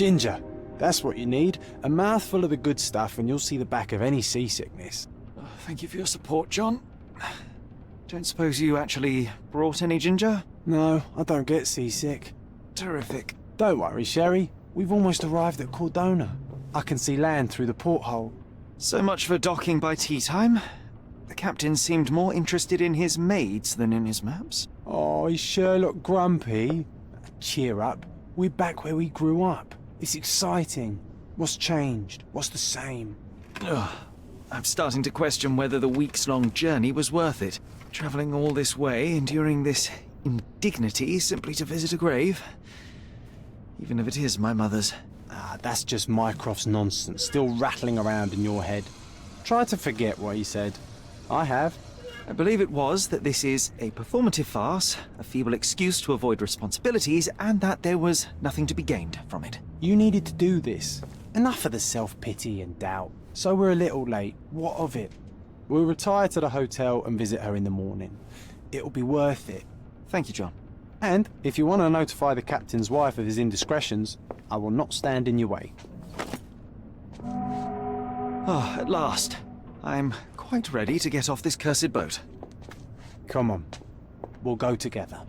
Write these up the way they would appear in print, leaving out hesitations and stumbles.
Ginger, that's what you need. A mouthful of the good stuff and you'll see the back of any seasickness. Oh, thank you for your support, John. Don't suppose you actually brought any ginger? No, I don't get seasick. Terrific. Don't worry, Sherry. We've almost arrived at Cordona. I can see land through the porthole. So much for docking by tea time. The captain seemed more interested in his maids than in his maps. Oh, is Sherlock grumpy? Cheer up. We're back where we grew up. It's exciting. What's changed? What's the same? Ugh. I'm starting to question whether the weeks-long journey was worth it. Travelling all this way, enduring this indignity simply to visit a grave. Even if it is my mother's. Ah, that's just Mycroft's nonsense, still rattling around in your head. Try to forget what he said. I have. I believe it was that this is a performative farce, a feeble excuse to avoid responsibilities, and that there was nothing to be gained from it. You needed to do this. Enough of the self-pity and doubt. So we're a little late. What of it? We'll retire to the hotel and visit her in the morning. It'll be worth it. Thank you, John. And if you want to notify the captain's wife of his indiscretions, I will not stand in your way. Ah, at last. I'm quite ready to get off this cursed boat. Come on. We'll go together.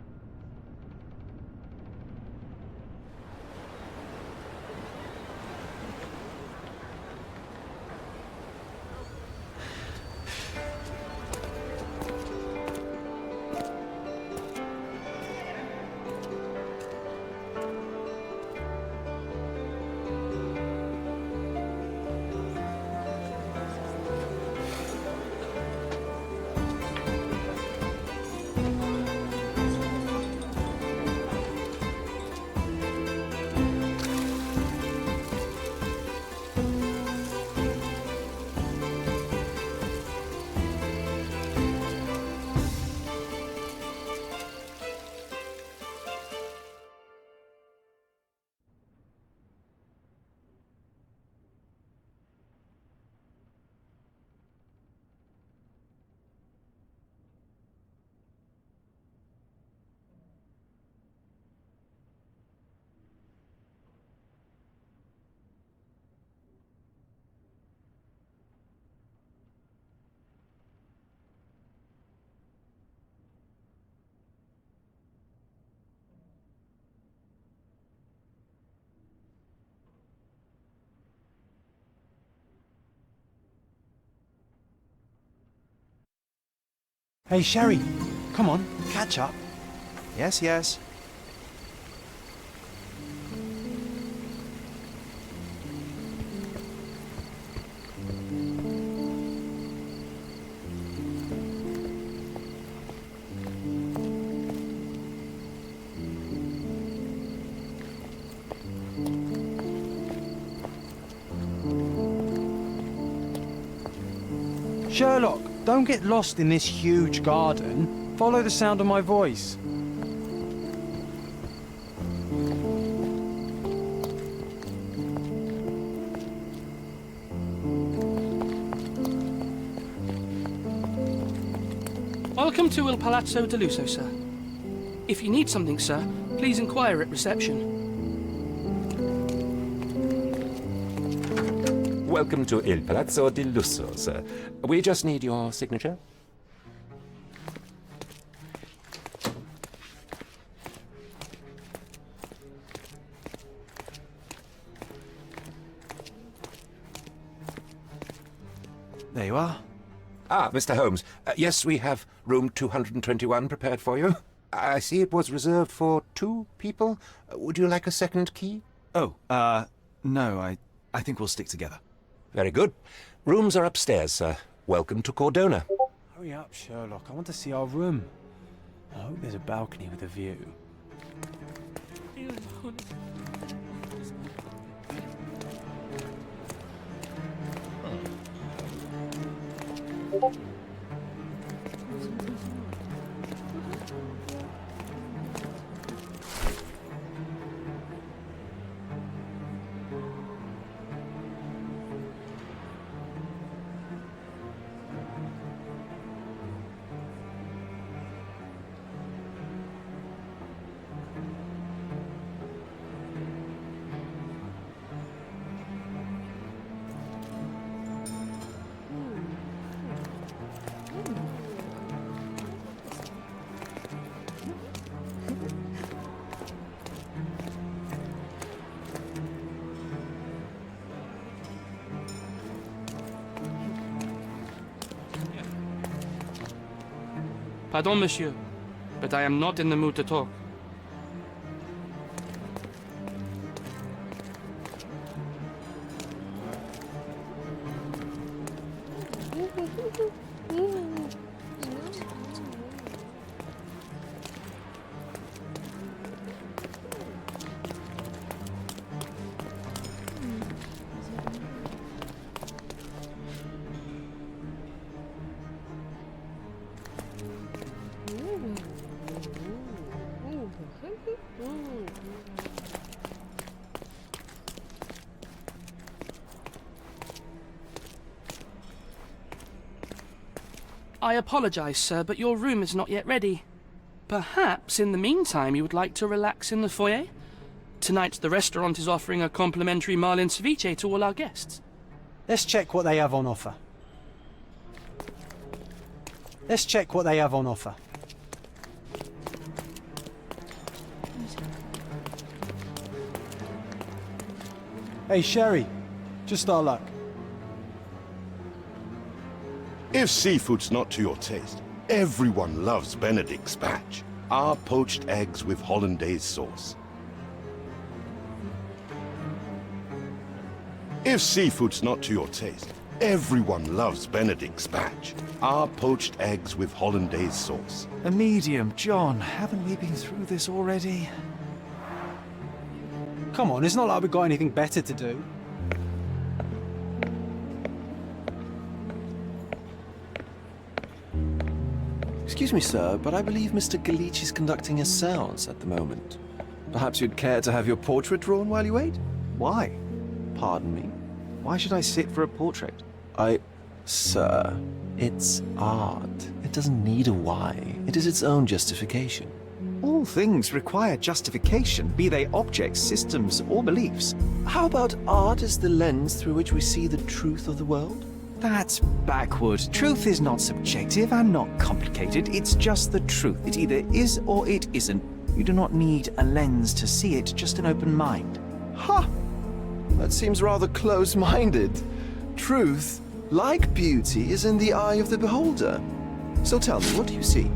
Hey, Sherry, come on, catch up. Yes, yes. Sherlock, don't get lost in this huge garden. Follow the sound of my voice. Welcome to Il Palazzo de Lusso, sir. If you need something, sir, please inquire at reception. Welcome to Il Palazzo di Lusso, sir. We just need your signature. There you are. Ah, Mr. Holmes. Yes, we have room 221 prepared for you. I see it was reserved for 2 people. Would you like a second key? Oh, no, I think we'll stick together. Very good. Rooms are upstairs, sir. Welcome to Cordona. Hurry up, Sherlock. I want to see our room. I hope there's a balcony with a view. Pardon, monsieur, but I am not in the mood to talk. I apologize, sir, but your room is not yet ready. Perhaps, in the meantime, you would like to relax in the foyer? Tonight, the restaurant is offering a complimentary marlin ceviche to all our guests. Let's check what they have on offer. Let's check what they have on offer. Hey, Sherry. Just our luck. If seafood's not to your taste, everyone loves Benedict's batch. Our poached eggs with hollandaise sauce. If seafood's not to your taste, everyone loves Benedict's batch. Our poached eggs with hollandaise sauce. A medium, John. Haven't we been through this already? Come on, it's not like we've got anything better to do. Excuse me, sir, but I believe Mr. Galich is conducting a séance at the moment. Perhaps you'd care to have your portrait drawn while you wait? Why? Pardon me? Why should I sit for a portrait? Sir, it's art. It doesn't need a why. It is its own justification. All things require justification, be they objects, systems, or beliefs. How about art as the lens through which we see the truth of the world? That's backward. Truth is not subjective and not complicated. It's just the truth. It either is or it isn't. You do not need a lens to see it, just an open mind. Ha! That seems rather close-minded. Truth, like beauty, is in the eye of the beholder. So tell me, what do you see?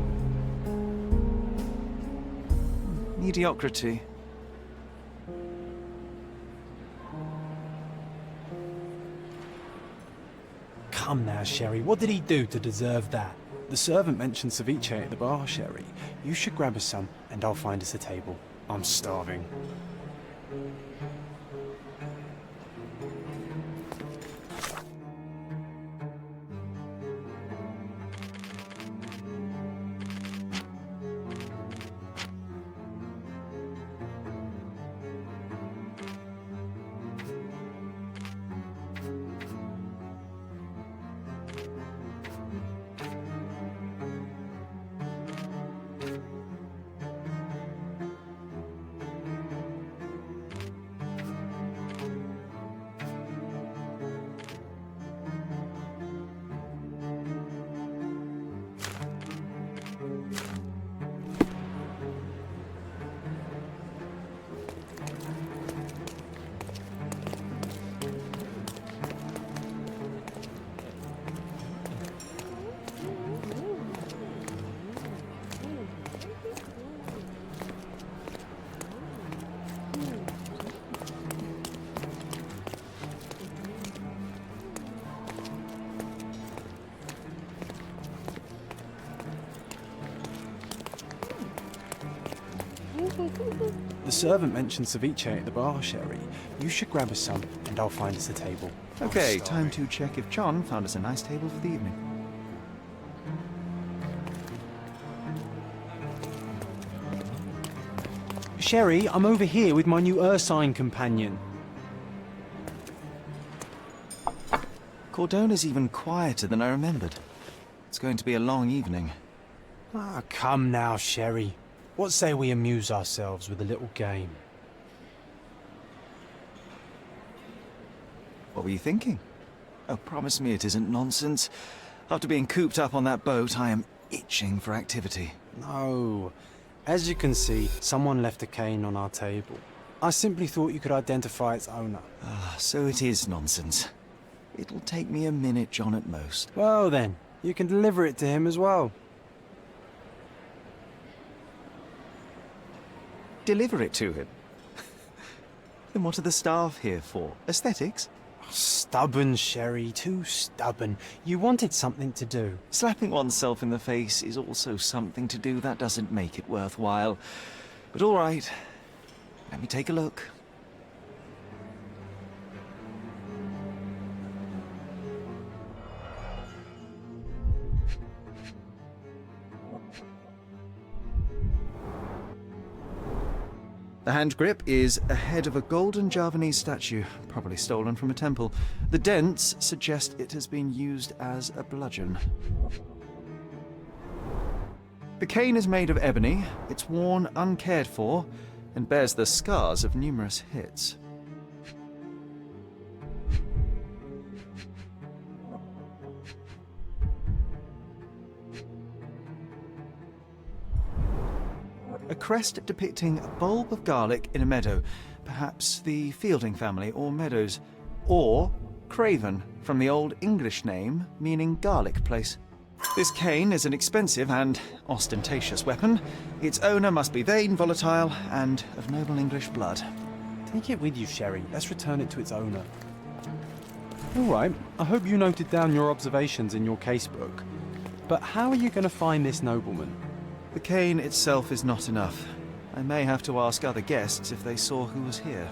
Mediocrity. Come now, Sherry. What did he do to deserve that? The servant mentioned ceviche at the bar, Sherry. You should grab us some, and I'll find us a table. I'm starving. The servant mentioned ceviche at the bar, Sherry. You should grab us some, and I'll find us a table. Okay, I'm time starving. to check if John found us a nice table for the evening. Sherry, I'm over here with my new Ursine companion. Cordona's even quieter than I remembered. It's going to be a long evening. Ah, come now, Sherry. What say we amuse ourselves with a little game? What were you thinking? Oh, promise me it isn't nonsense. After being cooped up on that boat, I am itching for activity. No. As you can see, someone left a cane on our table. I simply thought you could identify its owner. Ah, so it is nonsense. It'll take me a minute, John, at most. Well then, you can deliver it to him as well. Deliver it to him? Then what are the staff here for? Aesthetics? Stubborn, Sherry, too stubborn. You wanted something to do. Slapping oneself in the face is also something to do. That doesn't make it worthwhile. But all right, let me take a look. The hand grip is a head of a golden Javanese statue, probably stolen from a temple. The dents suggest it has been used as a bludgeon. The cane is made of ebony, it's worn uncared for, and bears the scars of numerous hits. A crest depicting a bulb of garlic in a meadow, perhaps the Fielding family or Meadows, or Craven, from the Old English name meaning garlic place. This cane is an expensive and ostentatious weapon. Its owner must be vain, volatile, and of noble English blood. Take it with you, Sherry. Let's return it to its owner. All right, I hope you noted down your observations in your casebook. But how are you going to find this nobleman? The cane itself is not enough. I may have to ask other guests if they saw who was here.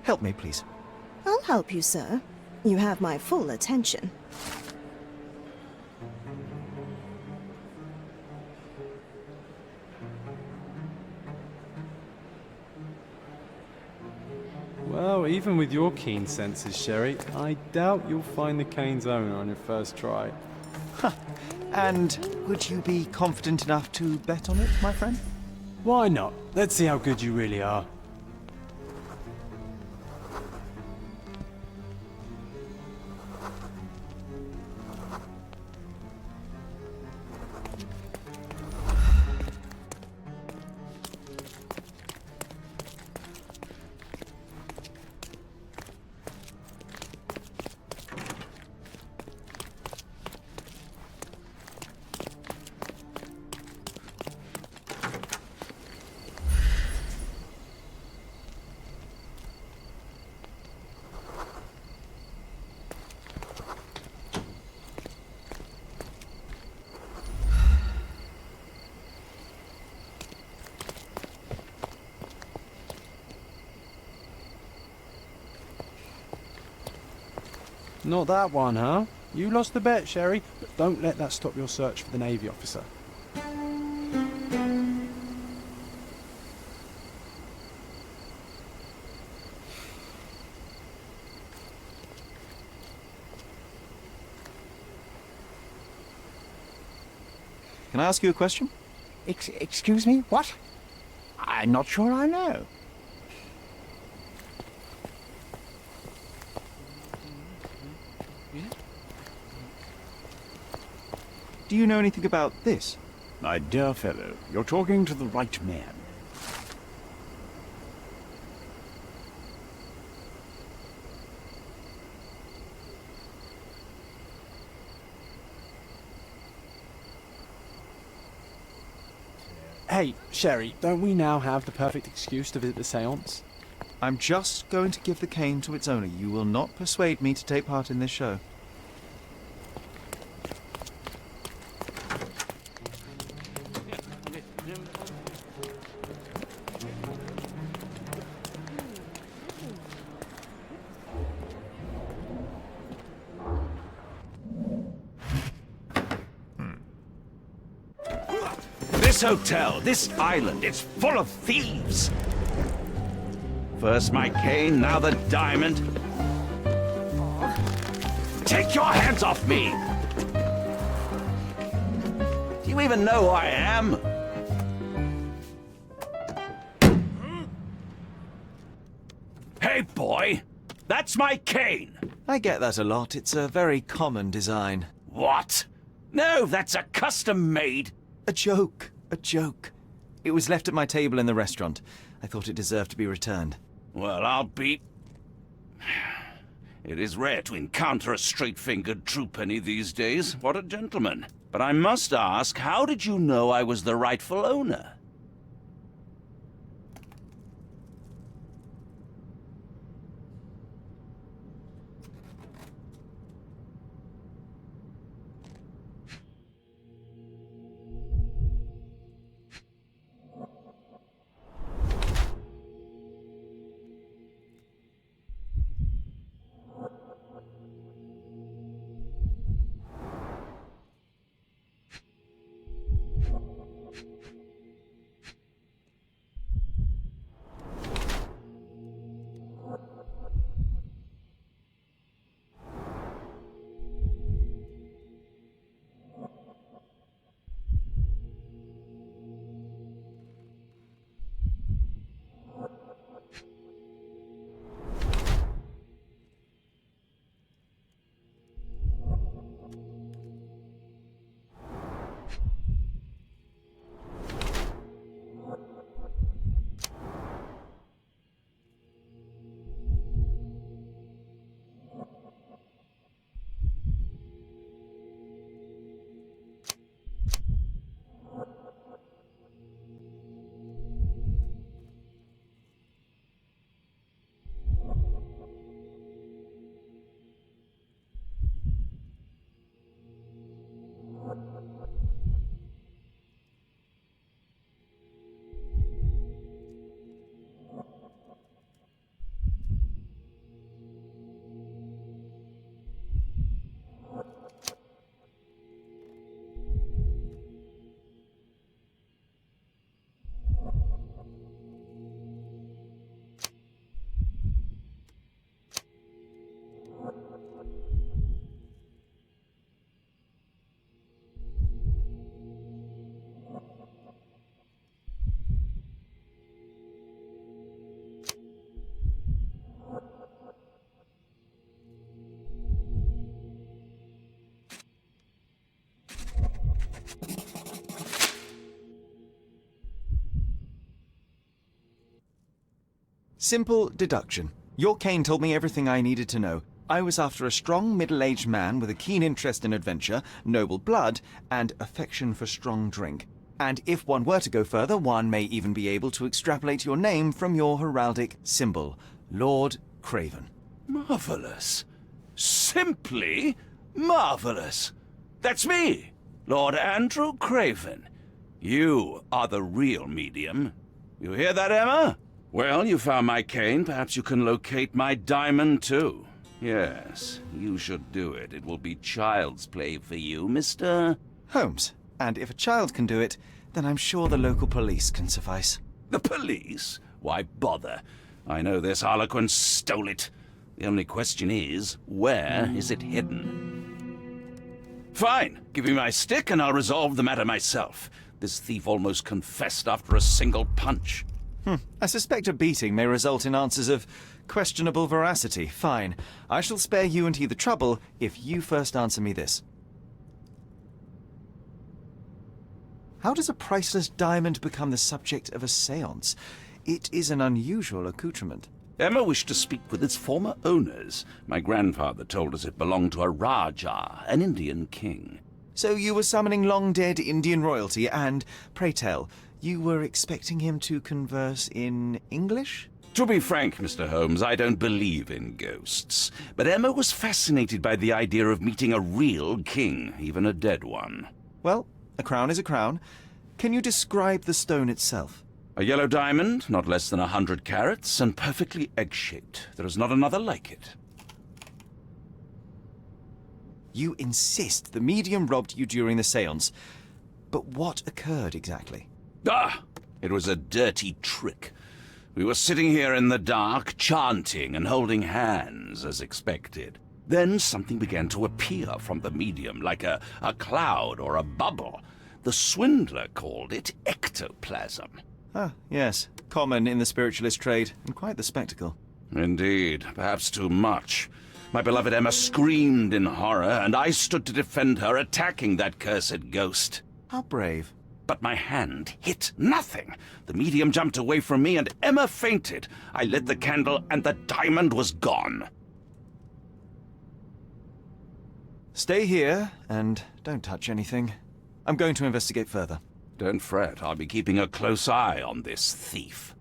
Help me, please. I'll help you, sir. You have my full attention. Well, even with your keen senses, Sherry, I doubt you'll find the cane's owner on your first try. And would you be confident enough to bet on it, my friend? Why not? Let's see how good you really are. Not that one, huh? You lost the bet, Sherry, but don't let that stop your search for the Navy officer. Can I ask you a question? Excuse me? What? I'm not sure I know. Do you know anything about this? My dear fellow, you're talking to the right man. Hey, Sherry, don't we now have the perfect excuse to visit the seance? I'm just going to give the cane to its owner. You will not persuade me to take part in this show. This hotel, this island, it's full of thieves. First my cane, now the diamond. Take your hands off me! Do you even know who I am? Hey, boy! That's my cane! I get that a lot. It's a very common design. What? No, that's a custom-made... A joke. A joke. It was left at my table in the restaurant. I thought it deserved to be returned. Well, I'll be... It is rare to encounter a straight-fingered true penny these days. What a gentleman. But I must ask, how did you know I was the rightful owner? Simple deduction. Your cane told me everything I needed to know. I was after a strong, middle-aged man with a keen interest in adventure, noble blood, and affection for strong drink. And if one were to go further, one may even be able to extrapolate your name from your heraldic symbol, Lord Craven. Marvelous. Simply marvelous. That's me, Lord Andrew Craven. You are the real medium. You hear that, Emma? Well, you found my cane. Perhaps you can locate my diamond, too. Yes, you should do it. It will be child's play for you, Mr. Holmes. And if a child can do it, then I'm sure the local police can suffice. The police? Why bother? I know this harlequin stole it. The only question is, where is it hidden? Fine. Give me my stick and I'll resolve the matter myself. This thief almost confessed after a single punch. I suspect a beating may result in answers of questionable veracity. Fine. I shall spare you and he the trouble if you first answer me this. How does a priceless diamond become the subject of a séance? It is an unusual accoutrement. Emma wished to speak with its former owners. My grandfather told us it belonged to a Rajah, an Indian king. So you were summoning long-dead Indian royalty and, pray tell, you were expecting him to converse in English? To be frank, Mr. Holmes, I don't believe in ghosts. But Emma was fascinated by the idea of meeting a real king, even a dead one. Well, a crown is a crown. Can you describe the stone itself? A yellow diamond, not less than 100 carats, and perfectly egg-shaped. There is not another like it. You insist the medium robbed you during the séance. But what occurred exactly? It was a dirty trick. We were sitting here in the dark, chanting and holding hands, as expected. Then something began to appear from the medium, like a cloud or a bubble. The swindler called it ectoplasm. Ah, yes. Common in the spiritualist trade, and quite the spectacle. Indeed, perhaps too much. My beloved Emma screamed in horror, and I stood to defend her, attacking that cursed ghost. How brave. But my hand hit nothing. The medium jumped away from me, and Emma fainted. I lit the candle, and the diamond was gone. Stay here, and don't touch anything. I'm going to investigate further. Don't fret, I'll be keeping a close eye on this thief.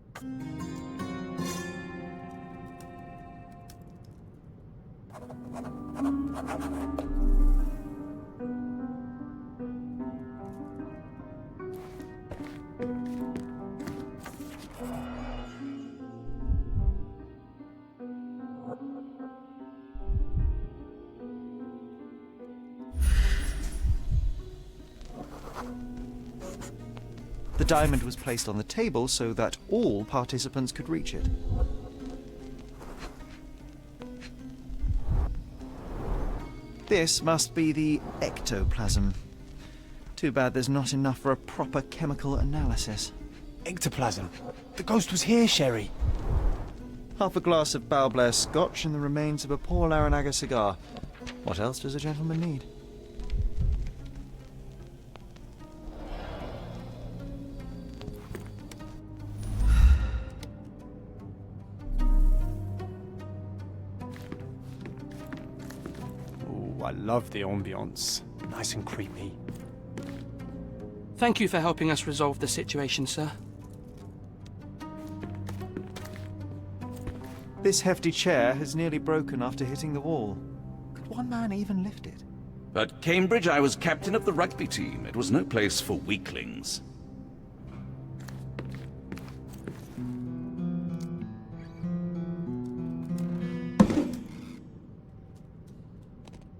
The diamond was placed on the table so that all participants could reach it. This must be the ectoplasm. Too bad there's not enough for a proper chemical analysis. Ectoplasm. The ghost was here, Sherry. Half a glass of Balblair scotch and the remains of a Paul Aranaga cigar. What else does a gentleman need? Oh, I love the ambience. Nice and creepy. Thank you for helping us resolve the situation, sir. This hefty chair has nearly broken after hitting the wall. Could one man even lift it? At Cambridge, I was captain of the rugby team. It was no place for weaklings.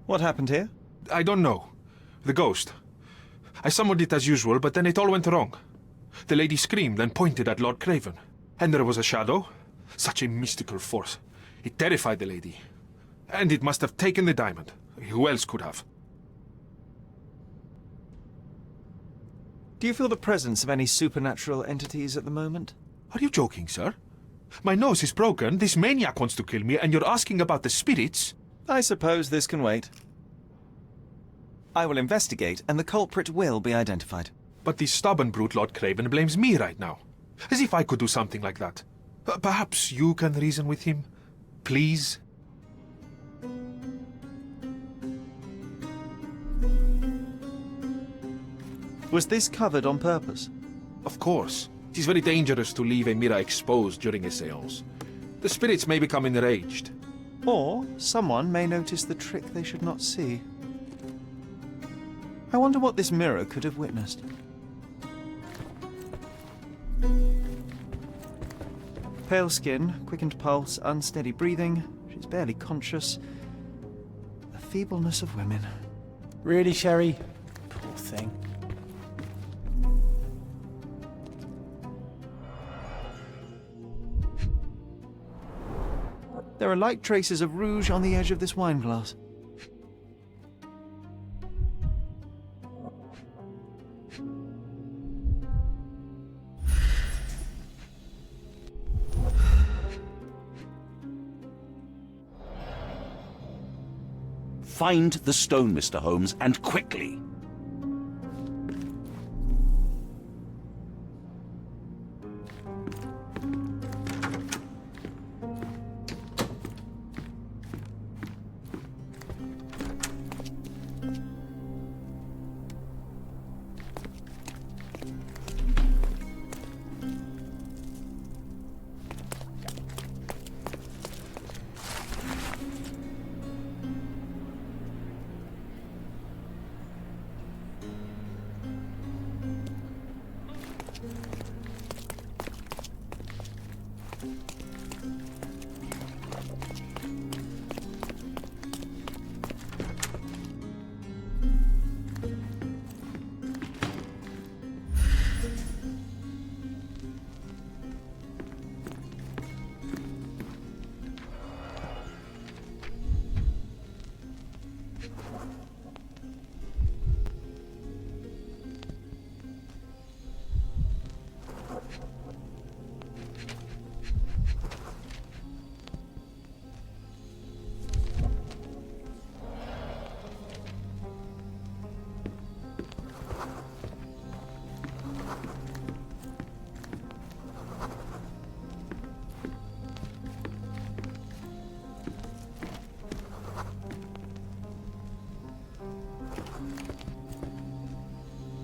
What happened here? I don't know. The ghost. I summoned it as usual, but then it all went wrong. The lady screamed and pointed at Lord Craven. And there was a shadow. Such a mystical force. It terrified the lady. And it must have taken the diamond. Who else could have? Do you feel the presence of any supernatural entities at the moment? Are you joking, sir? My nose is broken, this maniac wants to kill me, and you're asking about the spirits? I suppose this can wait. I will investigate, and the culprit will be identified. But the stubborn brute Lord Craven blames me right now. As if I could do something like that. Perhaps you can reason with him? Please? Was this covered on purpose? Of course. It is very dangerous to leave a mirror exposed during a séance. The spirits may become enraged. Or someone may notice the trick they should not see. I wonder what this mirror could have witnessed. Pale skin, quickened pulse, unsteady breathing. She's barely conscious. The feebleness of women. Really, Sherry? Poor thing. There are light traces of rouge on the edge of this wine glass. Find the stone, Mr. Holmes, and quickly.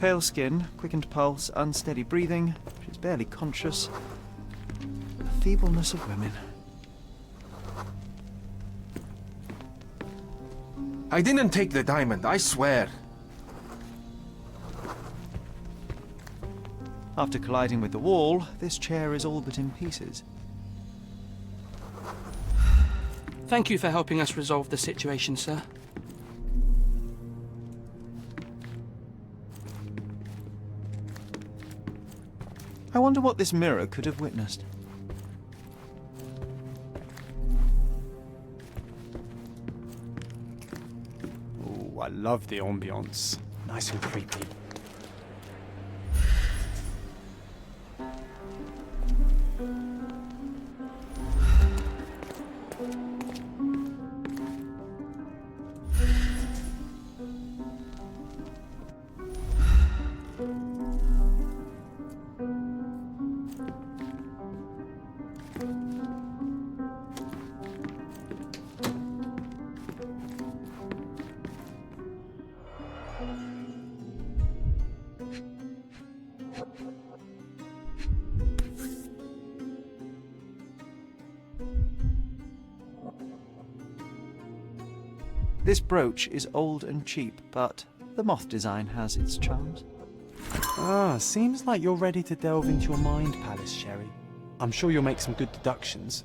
Pale skin, quickened pulse, unsteady breathing. She's barely conscious. The feebleness of women. I didn't take the diamond, I swear. After colliding with the wall, this chair is all but in pieces. Thank you for helping us resolve the situation, sir. I wonder what this mirror could have witnessed. Oh, I love the ambience. Nice and creepy. This brooch is old and cheap, but the moth design has its charms. Ah, seems like you're ready to delve into your mind palace, Sherry. I'm sure you'll make some good deductions.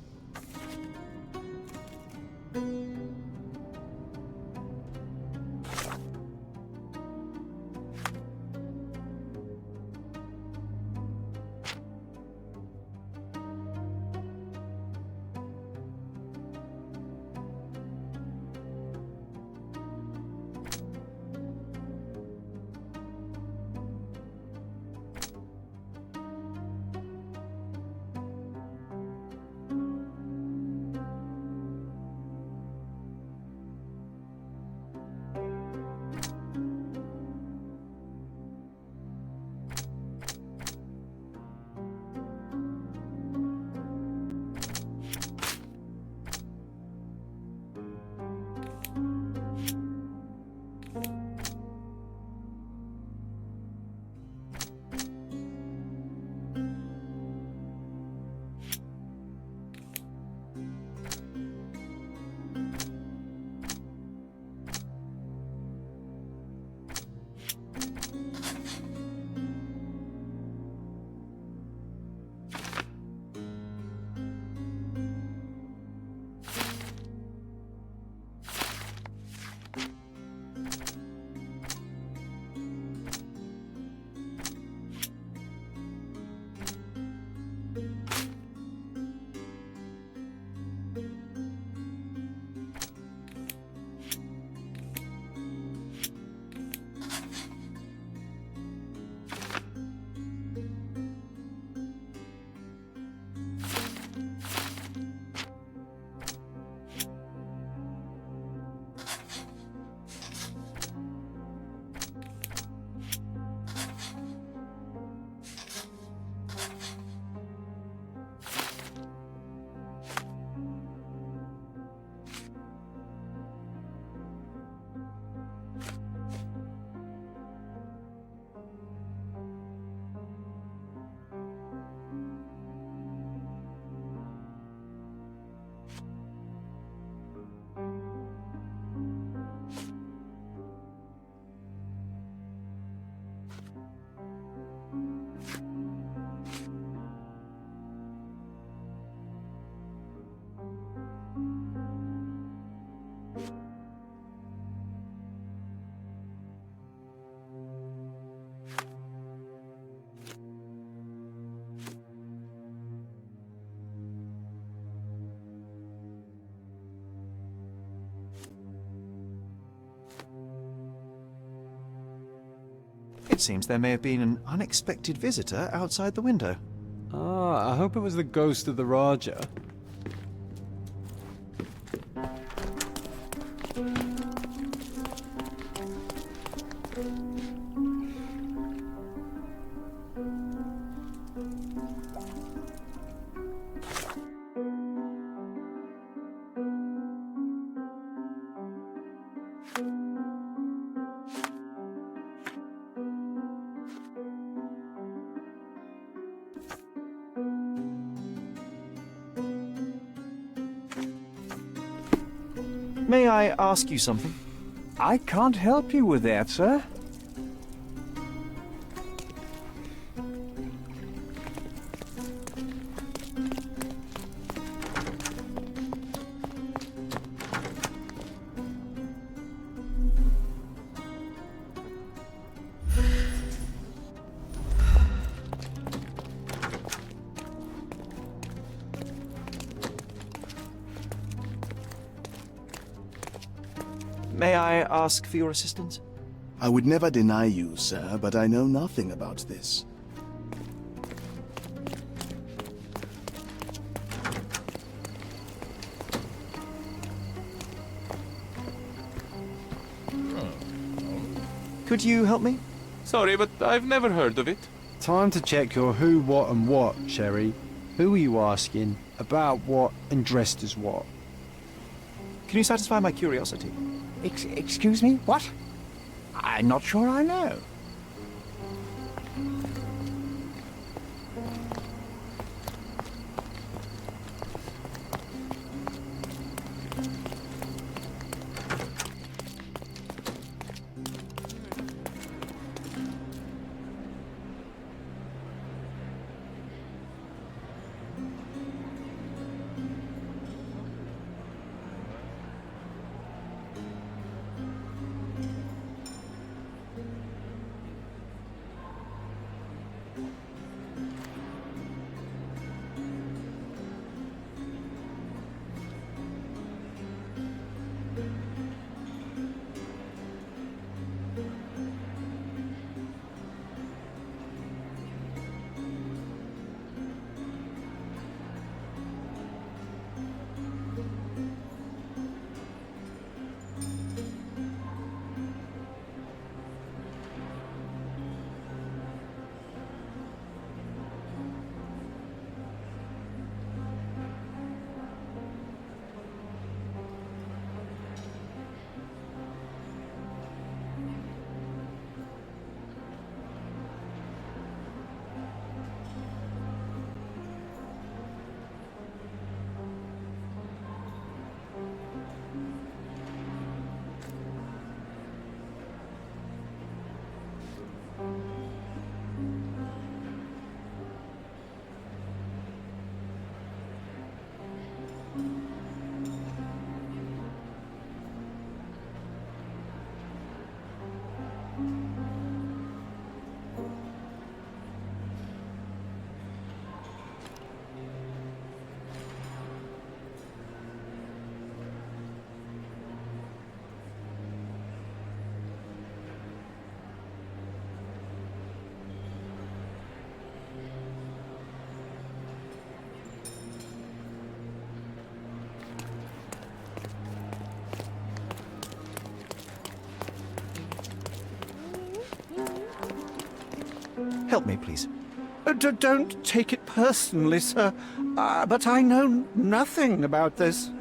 It seems there may have been an unexpected visitor outside the window. Ah, I hope it was the ghost of the Raja. May I ask you something? I can't help you with that, sir. May I ask for your assistance? I would never deny you, sir, but I know nothing about this. Could you help me? Sorry, but I've never heard of it. Time to check your who, what and what, Sherry. Who are you asking? About what and dressed as what? Can you satisfy my curiosity? Excuse me? What? I'm not sure I know. Help me, please. Don't take it personally, sir. But I know nothing about this.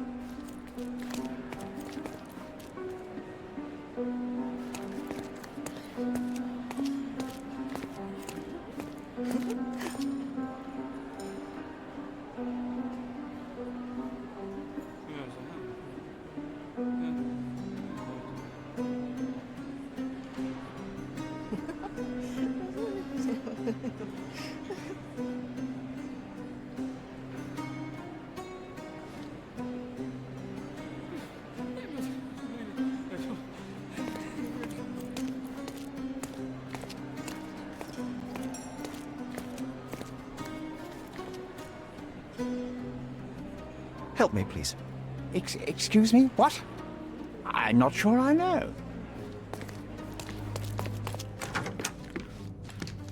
Help me, please. Excuse me? What? I'm not sure I know.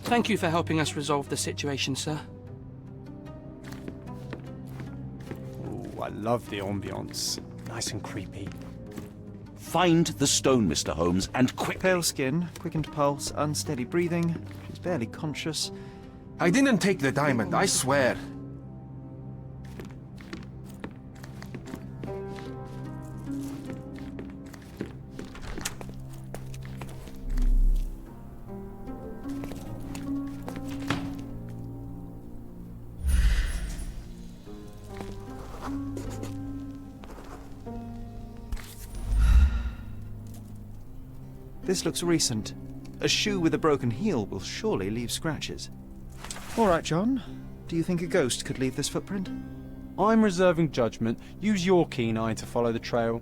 Thank you for helping us resolve the situation, sir. Ooh, I love the ambience. Nice and creepy. Find the stone, Mr. Holmes, and quick. Pale skin, quickened pulse, unsteady breathing. She's barely conscious. I didn't take the diamond, I swear. This looks recent. A shoe with a broken heel will surely leave scratches. All right, John. Do you think a ghost could leave this footprint? I'm reserving judgment. Use your keen eye to follow the trail.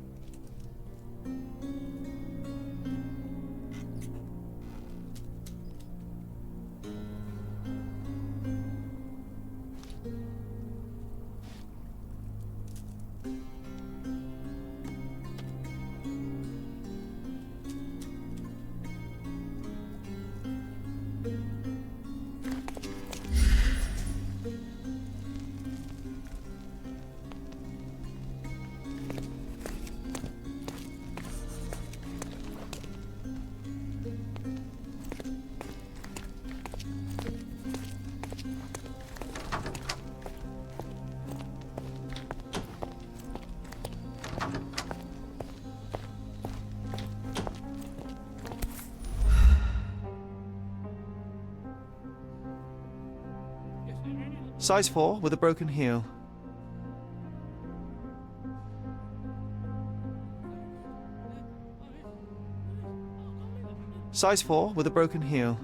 Size 4 with a broken heel. Size 4 with a broken heel.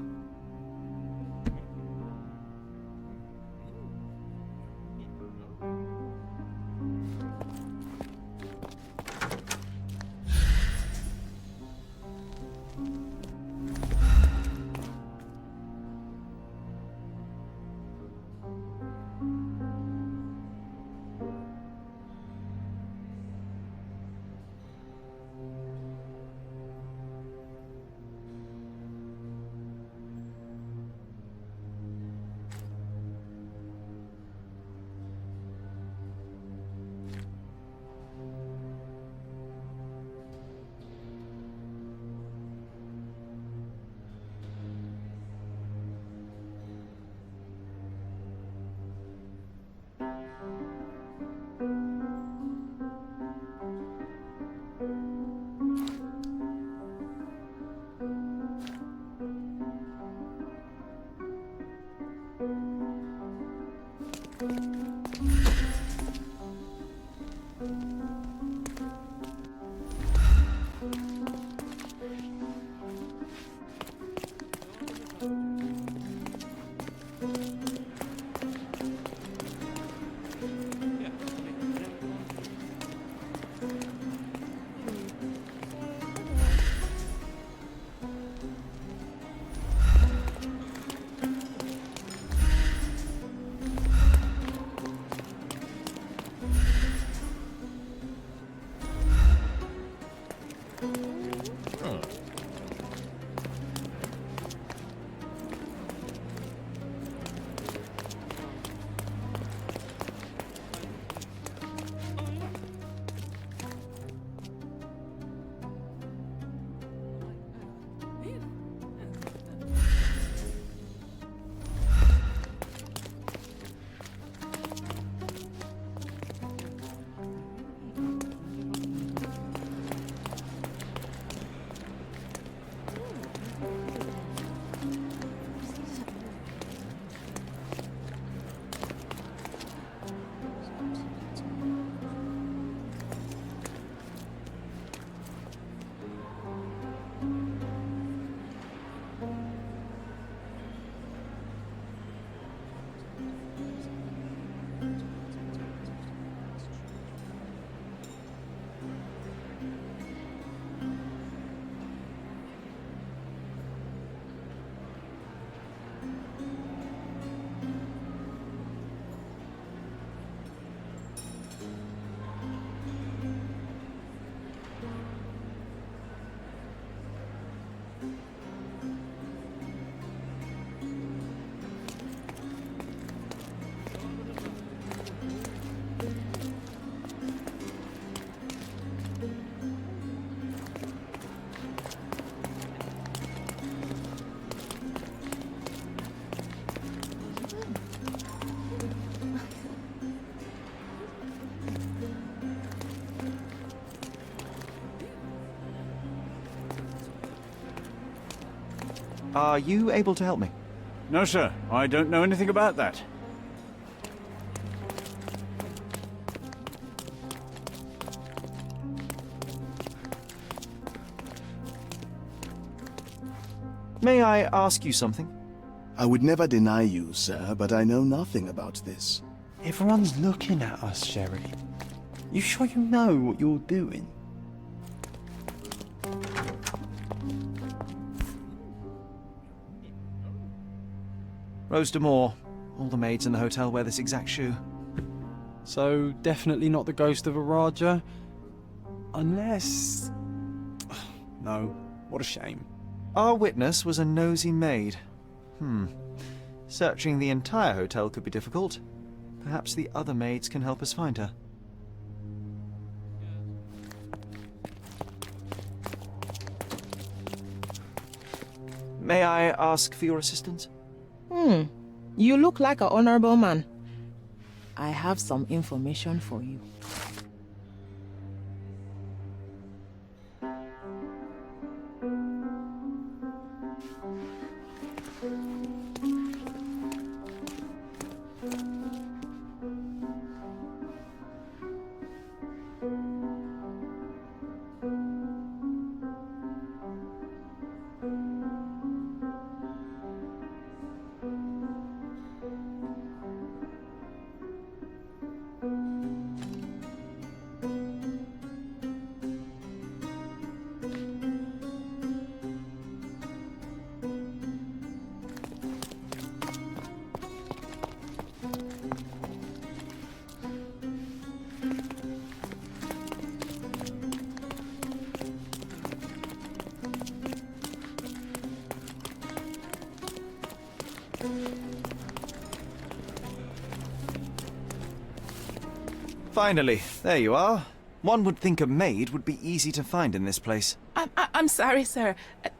Are you able to help me? No, sir. I don't know anything about that. May I ask you something? I would never deny you, sir, but I know nothing about this. Everyone's looking at us, Sherry. You sure you know what you're doing? Rose D'Amour. All the maids in the hotel wear this exact shoe. So, definitely not the ghost of a Raja? Unless... No, what a shame. Our witness was a nosy maid. Searching the entire hotel could be difficult. Perhaps the other maids can help us find her. May I ask for your assistance? You look like an honorable man. I have some information for you. Finally, there you are. One would think a maid would be easy to find in this place. I'm sorry, sir.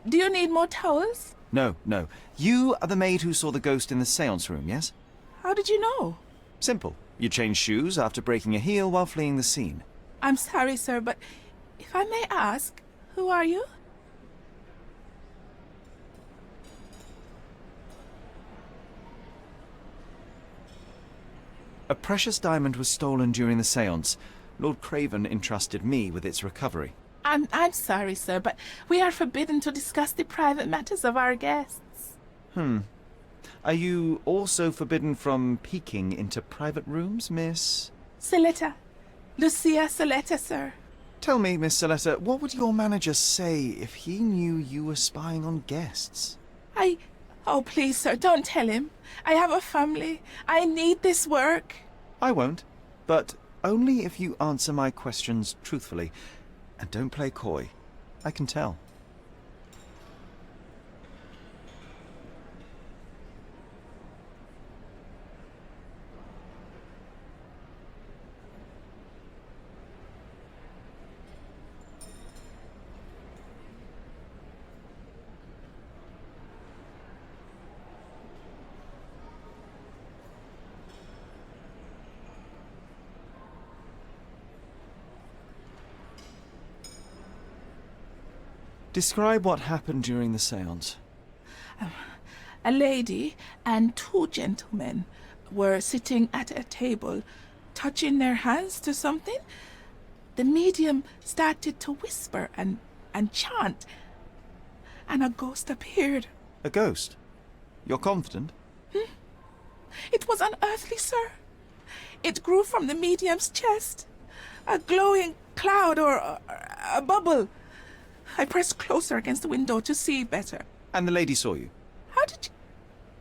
Do you need more towels? No, no. You are the maid who saw the ghost in the seance room, yes? How did you know? Simple. You changed shoes after breaking a heel while fleeing the scene. I'm sorry, sir, but if I may ask, who are you? A precious diamond was stolen during the seance. Lord Craven entrusted me with its recovery. I'm sorry, sir, but we are forbidden to discuss the private matters of our guests. Are you also forbidden from peeking into private rooms, Miss? Saletta. Lucia Saletta, sir. Tell me, Miss Saletta, what would your manager say if he knew you were spying on guests? Oh, please, sir, don't tell him. I have a family. I need this work. I won't, but only if you answer my questions truthfully. And don't play coy. I can tell. Describe what happened during the seance. A lady and two gentlemen were sitting at a table, touching their hands to something. The medium started to whisper and chant, and a ghost appeared. A ghost? You're confident? It was unearthly, sir. It grew from the medium's chest. A glowing cloud or a bubble. I pressed closer against the window to see better. And the lady saw you? How did you...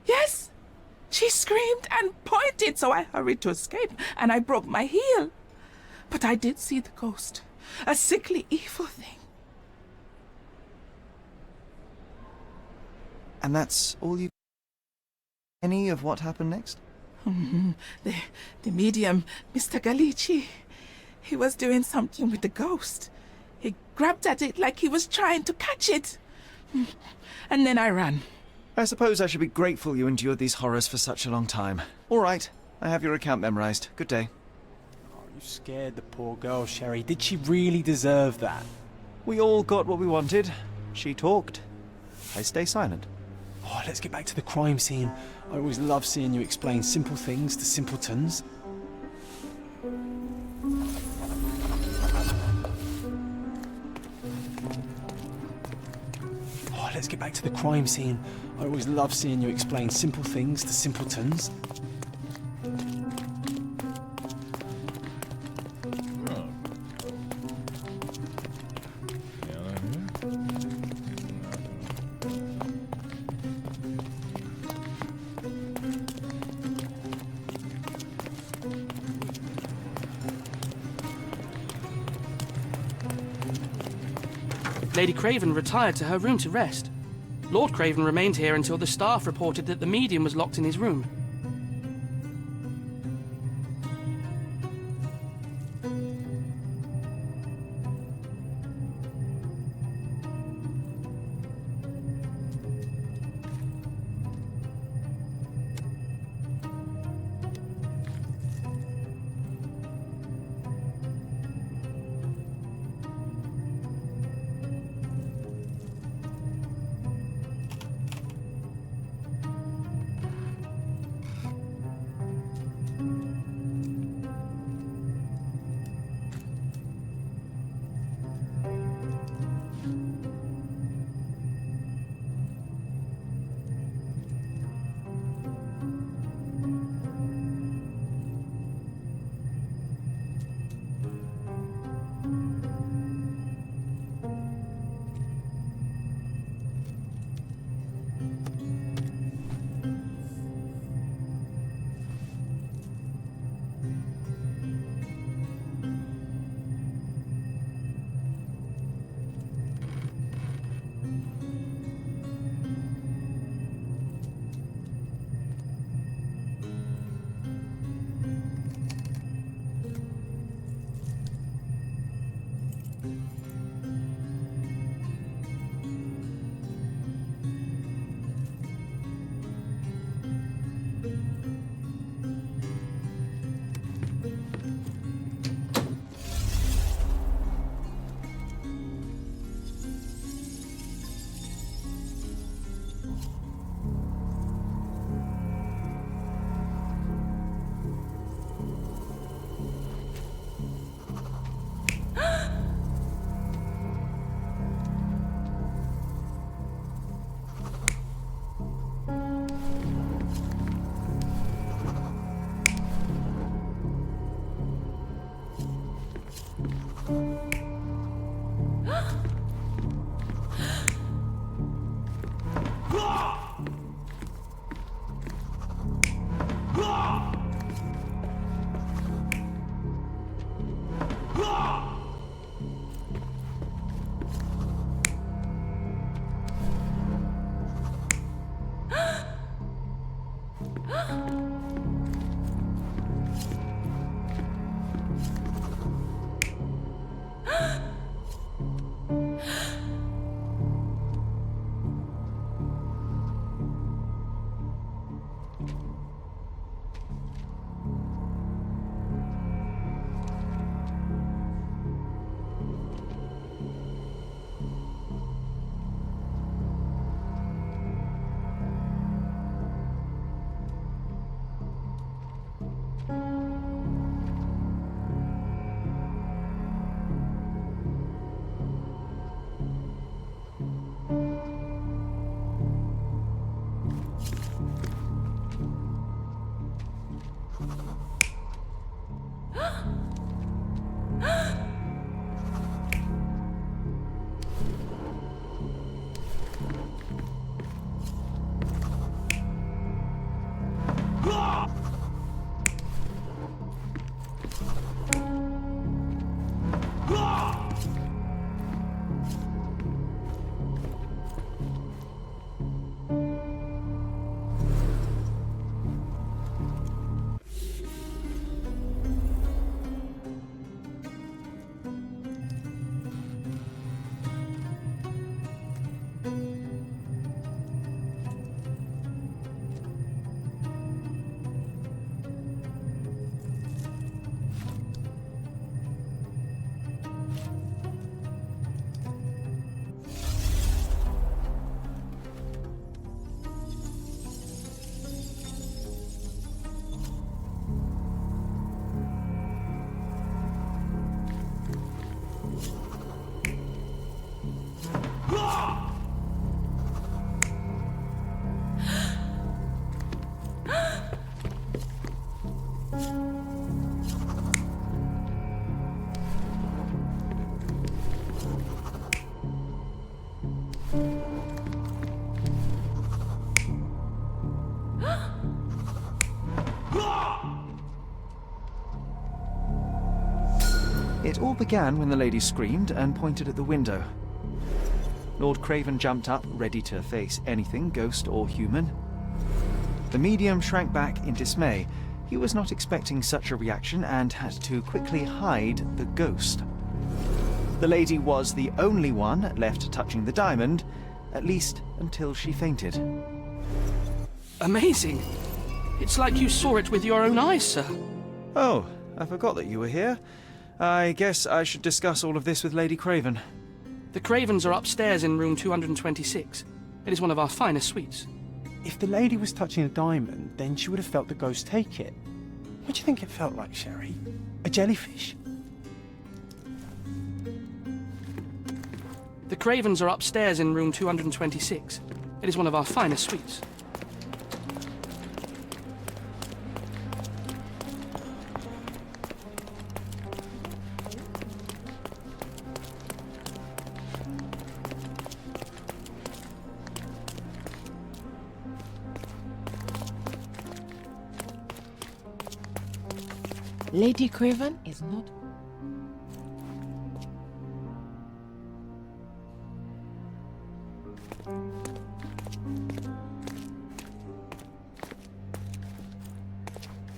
Yes! She screamed and pointed, so I hurried to escape, and I broke my heel. But I did see the ghost. A sickly, evil thing. And that's all you... Any of what happened next? The medium, Mr. Galici, he was doing something with the ghost. He grabbed at it like he was trying to catch it. And then I ran. I suppose I should be grateful you endured these horrors for such a long time. All right, I have your account memorized. Good day. Oh, you scared the poor girl, Sherry. Did she really deserve that? We all got what we wanted. She talked. I stay silent. Oh, let's get back to the crime scene. I always love seeing you explain simple things to simpletons. Oh, let's get back to the crime scene. I always love seeing you explain simple things to simpletons. Lady Craven retired to her room to rest. Lord Craven remained here until the staff reported that the medium was locked in his room. It all began when the lady screamed and pointed at the window. Lord Craven jumped up, ready to face anything, ghost or human. The medium shrank back in dismay. He was not expecting such a reaction and had to quickly hide the ghost. The lady was the only one left touching the diamond, at least until she fainted. Amazing. It's like you saw it with your own eyes, sir. Oh, I forgot that you were here. I guess I should discuss all of this with Lady Craven. The Cravens are upstairs in room 226. It is one of our finest suites. If the lady was touching a diamond, then she would have felt the ghost take it. What do you think it felt like, Sherry? A jellyfish? The Cravens are upstairs in room 226. It is one of our finest suites. Lady Craven is not...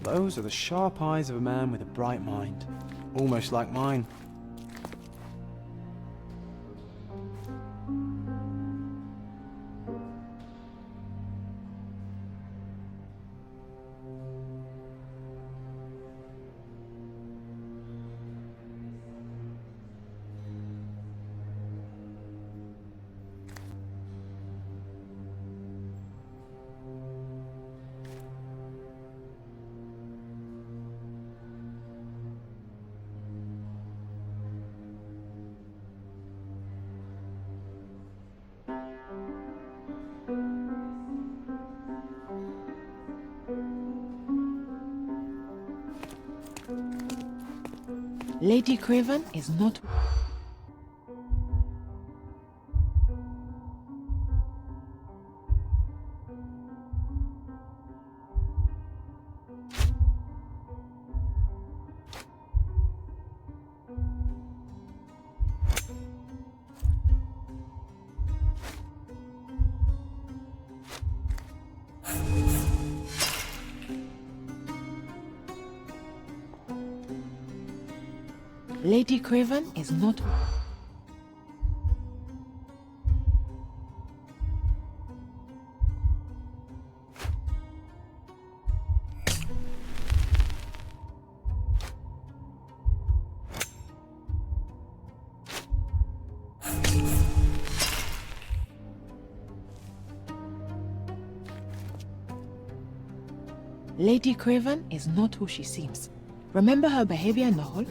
Those are the sharp eyes of a man with a bright mind. Almost like mine. Lady Craven is not... Lady Craven is not... Lady Craven is not who she seems. Remember her behavior in the hall?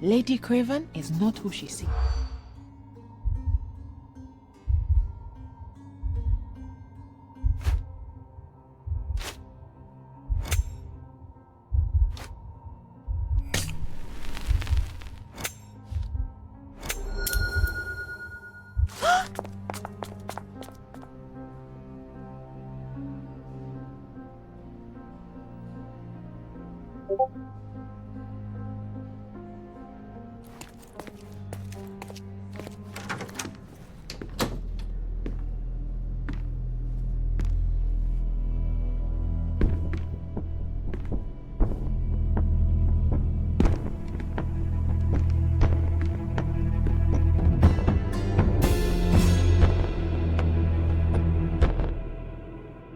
Lady Craven is not who she seems.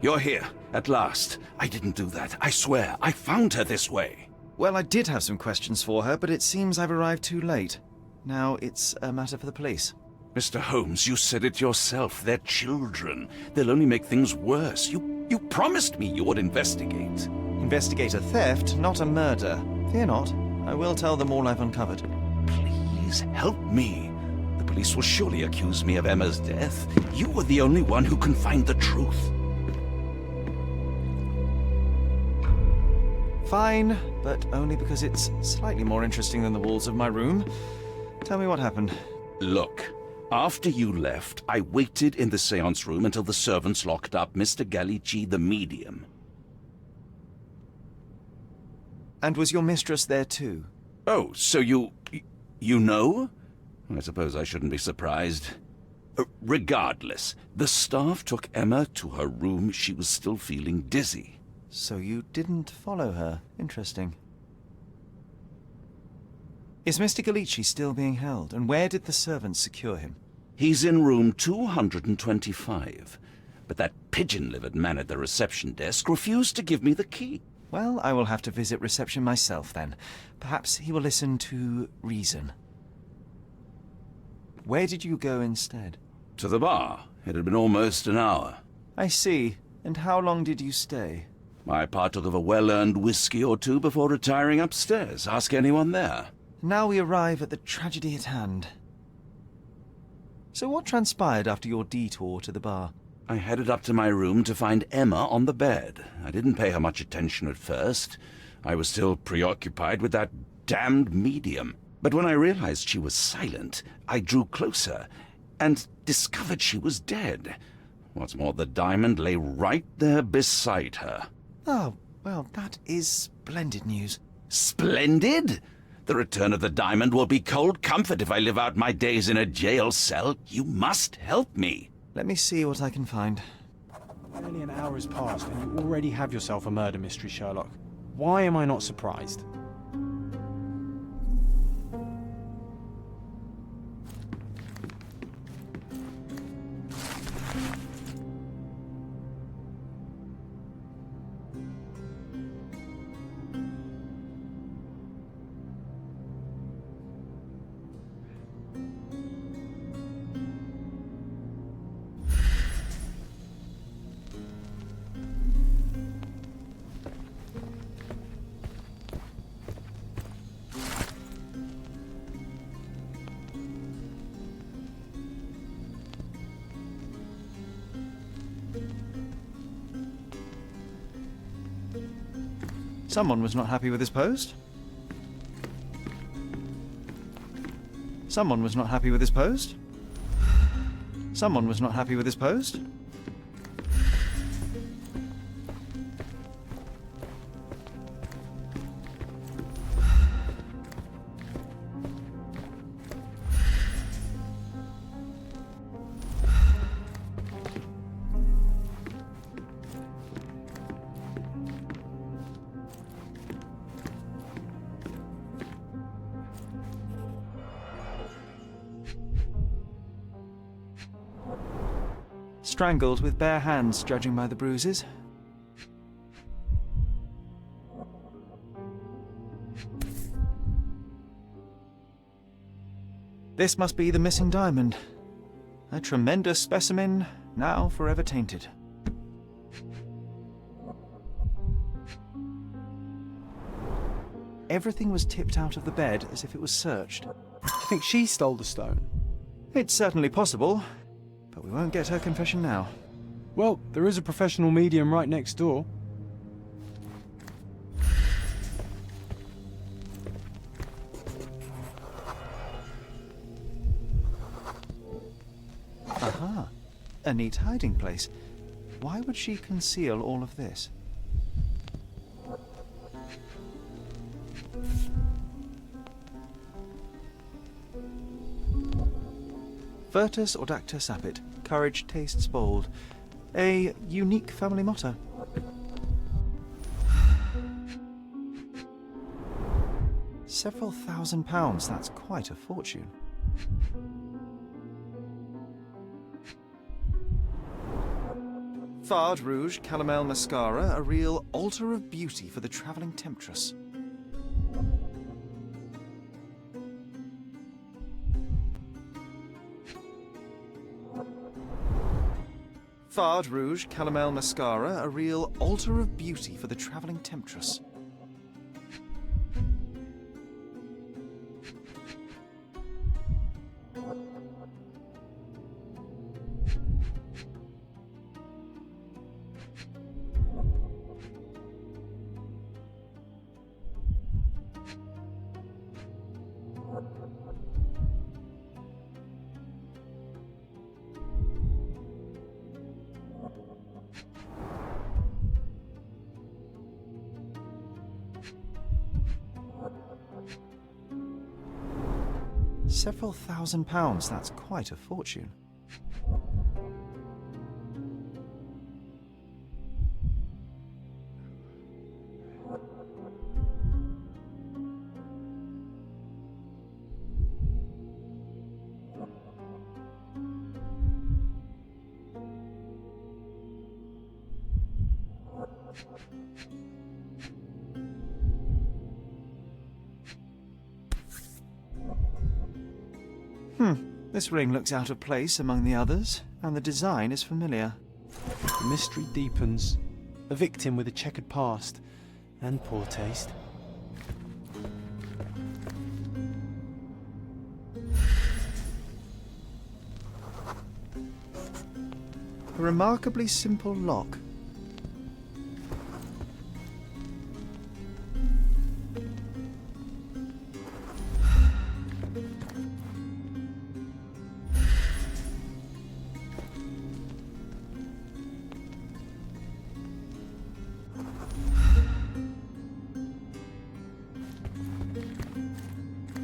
You're here, at last. I didn't do that, I swear. I found her this way. Well, I did have some questions for her, but it seems I've arrived too late. Now it's a matter for the police. Mr. Holmes, you said it yourself. They're children. They'll only make things worse. You promised me you would investigate. Investigate a theft, not a murder. Fear not. I will tell them all I've uncovered. Please help me. The police will surely accuse me of Emma's death. You are the only one who can find the truth. Fine, but only because it's slightly more interesting than the walls of my room. Tell me what happened. Look, after you left, I waited in the seance room until the servants locked up Mr. Gallici, the medium. And was your mistress there too? Oh, so you know? I suppose I shouldn't be surprised. Regardless, the staff took Emma to her room. She was still feeling dizzy. So you didn't follow her. Interesting. Is Mr. Gallici still being held, and where did the servants secure him? He's in room 225, but that pigeon-livered man at the reception desk refused to give me the key. Well, I will have to visit reception myself then. Perhaps he will listen to reason. Where did you go instead? To the bar. It had been almost an hour. I see. And how long did you stay? I partook of a well-earned whiskey or two before retiring upstairs. Ask anyone there. Now we arrive at the tragedy at hand. So what transpired after your detour to the bar? I headed up to my room to find Emma on the bed. I didn't pay her much attention at first. I was still preoccupied with that damned medium. But when I realized she was silent, I drew closer and discovered she was dead. What's more, the diamond lay right there beside her. Oh, well, that is splendid news. Splendid? The return of the diamond will be cold comfort if I live out my days in a jail cell. You must help me. Let me see what I can find. Nearly an hour has passed and you already have yourself a murder mystery, Sherlock. Why am I not surprised? Someone was not happy with his post. Someone was not happy with his post. Someone was not happy with his post. Strangled with bare hands, judging by the bruises. This must be the missing diamond. A tremendous specimen, now forever tainted. Everything was tipped out of the bed as if it was searched. Do you think she stole the stone? It's certainly possible. But we won't get her confession now. Well, there is a professional medium right next door. Aha! A neat hiding place. Why would she conceal all of this? Virtus audacta sapit. Courage tastes bold. A unique family motto. Several £1,000s, that's quite a fortune. Fard Rouge Caramel Mascara, a real altar of beauty for the travelling temptress. Fard Rouge Caramel Mascara, a real altar of beauty for the travelling temptress. Several £1,000, that's quite a fortune. This ring looks out of place among the others, and the design is familiar. The mystery deepens. A victim with a checkered past and poor taste. A remarkably simple lock.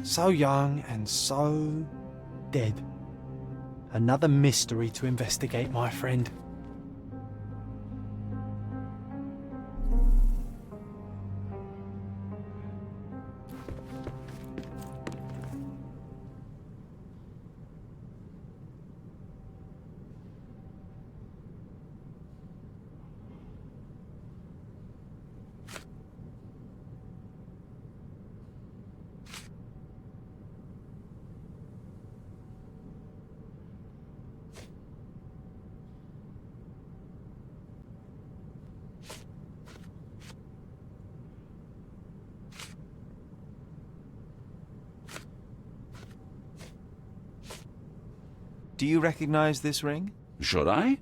So young and so dead. Another mystery to investigate, my friend. Do you recognize this ring? Should I?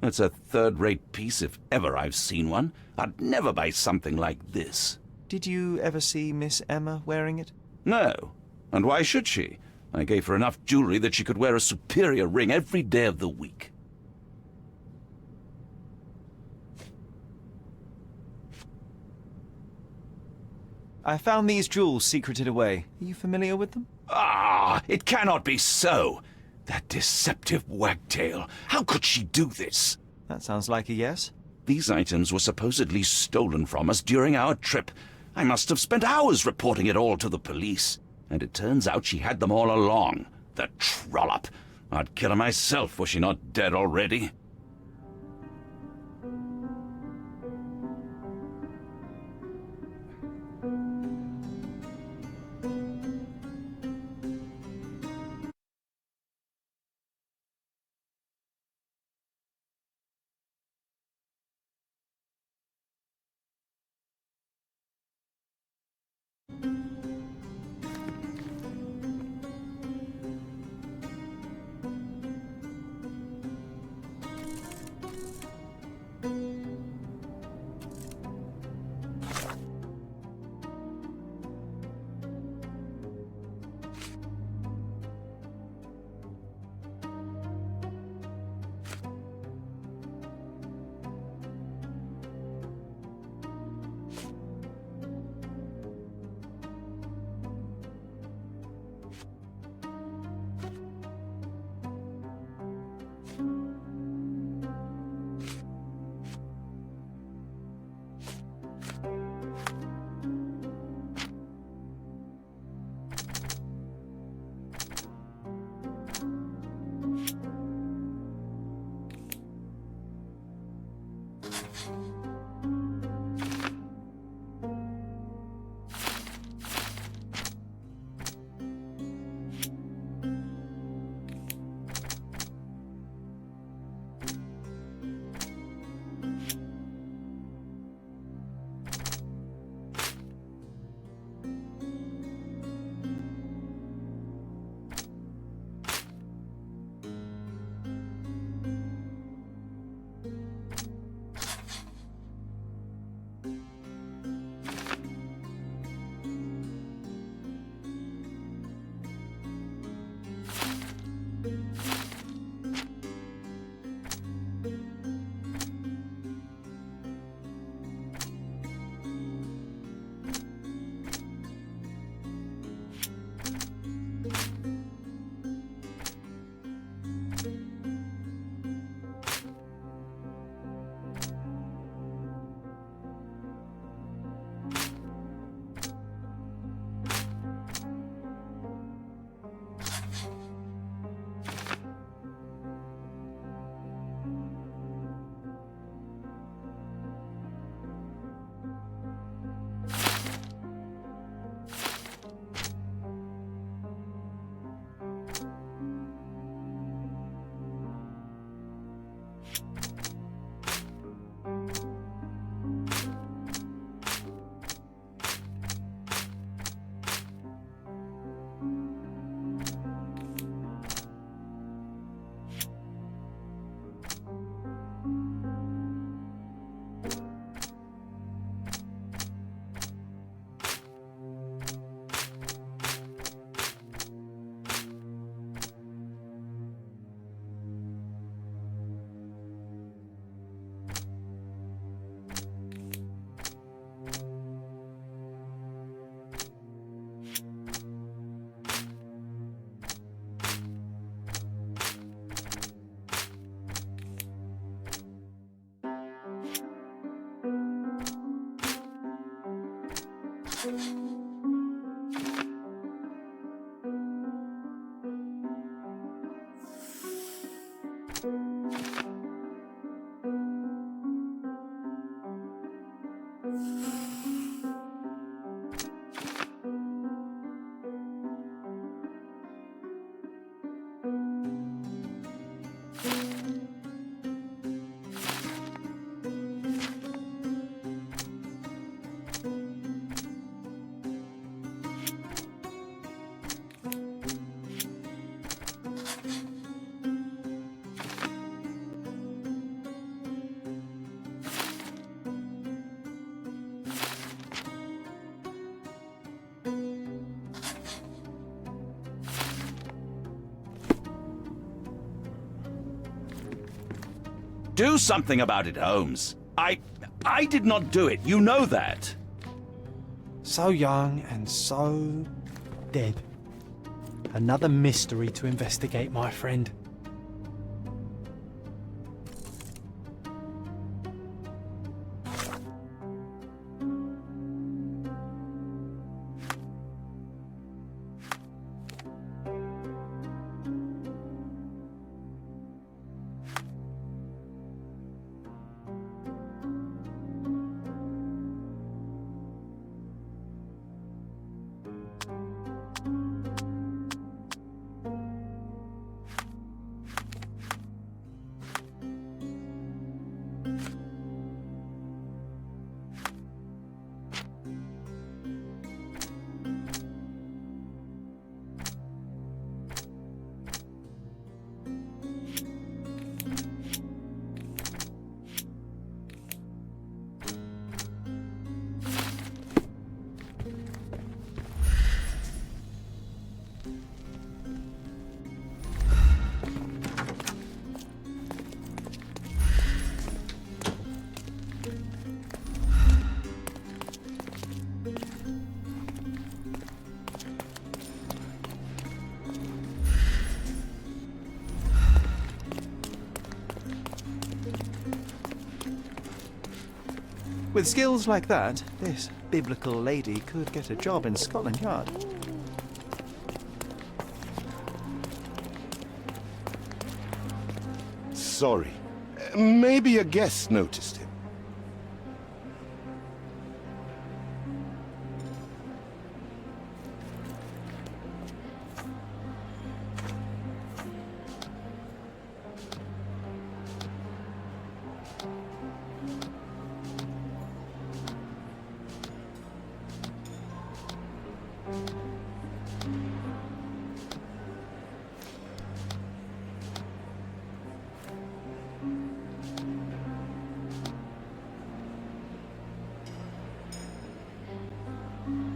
It's a third-rate piece if ever I've seen one. I'd never buy something like this. Did you ever see Miss Emma wearing it? No. And why should she? I gave her enough jewelry that she could wear a superior ring every day of the week. I found these jewels secreted away. Are you familiar with them? Ah, it cannot be so. That deceptive wagtail. How could she do this? That sounds like a yes. These items were supposedly stolen from us during our trip. I must have spent hours reporting it all to the police. And it turns out she had them all along. The trollop. I'd kill her myself were she not dead already. Do something about it, Holmes. I did not do it. You know that. So young and so dead. Another mystery to investigate, my friend. With skills like that, this biblical lady could get a job in Scotland Yard. Sorry. Maybe a guest noticed him.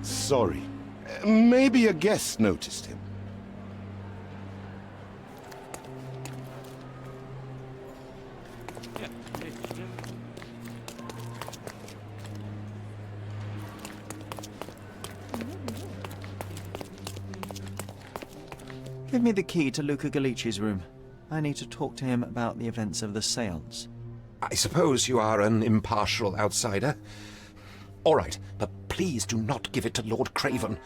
Sorry. Maybe a guest noticed him. Give me the key to Luca Galici's room. I need to talk to him about the events of the séance. I suppose you are an impartial outsider. All right, but please do not give it to Lord Craven.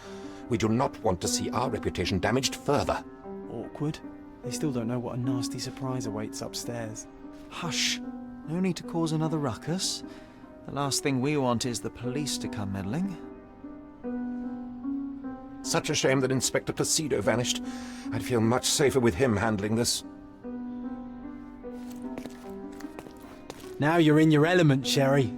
We do not want to see our reputation damaged further. Awkward. They still don't know what a nasty surprise awaits upstairs. Hush. No need to cause another ruckus. The last thing we want is the police to come meddling. Such a shame that Inspector Placido vanished. I'd feel much safer with him handling this. Now you're in your element, Sherry.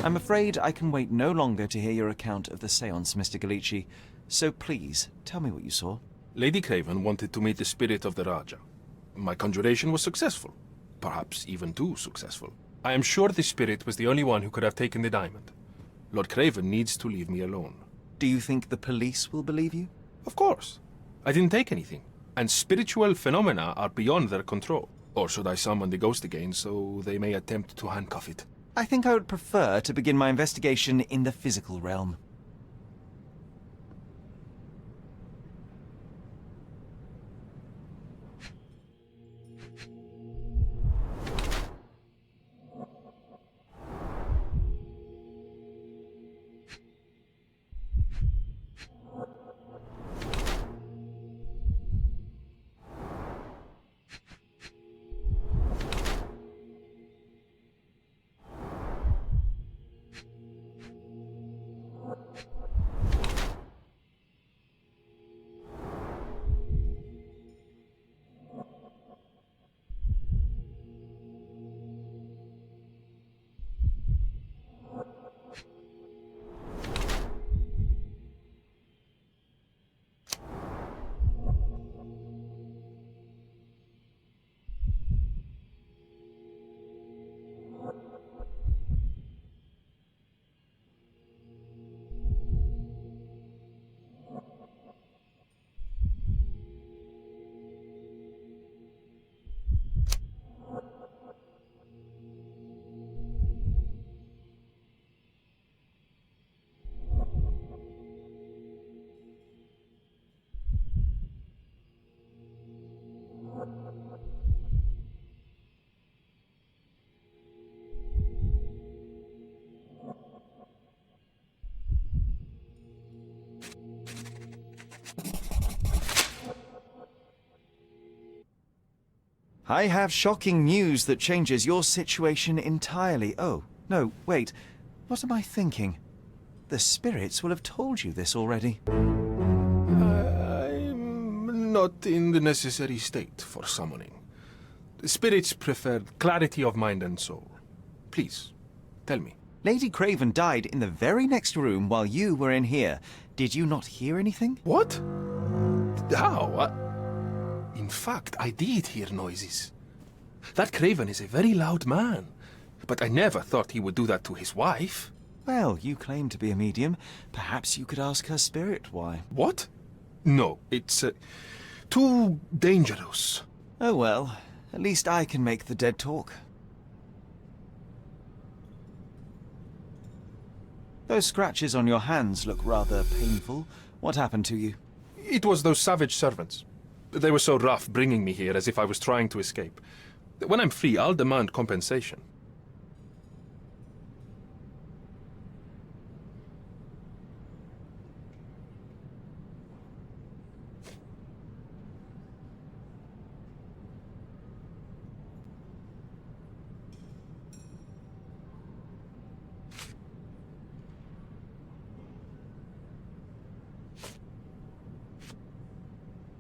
I'm afraid I can wait no longer to hear your account of the seance, Mr. Galici. So please, tell me what you saw. Lady Craven wanted to meet the spirit of the Raja. My conjuration was successful. Perhaps even too successful. I am sure the spirit was the only one who could have taken the diamond. Lord Craven needs to leave me alone. Do you think the police will believe you? Of course. I didn't take anything. And spiritual phenomena are beyond their control. Or should I summon the ghost again so they may attempt to handcuff it? I think I would prefer to begin my investigation in the physical realm. I have shocking news that changes your situation entirely. Oh, no, wait. What am I thinking? The spirits will have told you this already. I'm not in the necessary state for summoning. The spirits prefer clarity of mind and soul. Please, tell me. Lady Craven died in the very next room while you were in here. Did you not hear anything? What? How? In fact, I did hear noises. That Craven is a very loud man, but I never thought he would do that to his wife. Well, you claim to be a medium. Perhaps you could ask her spirit why. What? No, it's too dangerous. Oh well, at least I can make the dead talk. Those scratches on your hands look rather painful. What happened to you? It was those savage servants. They were so rough bringing me here as if I was trying to escape. When I'm free, I'll demand compensation.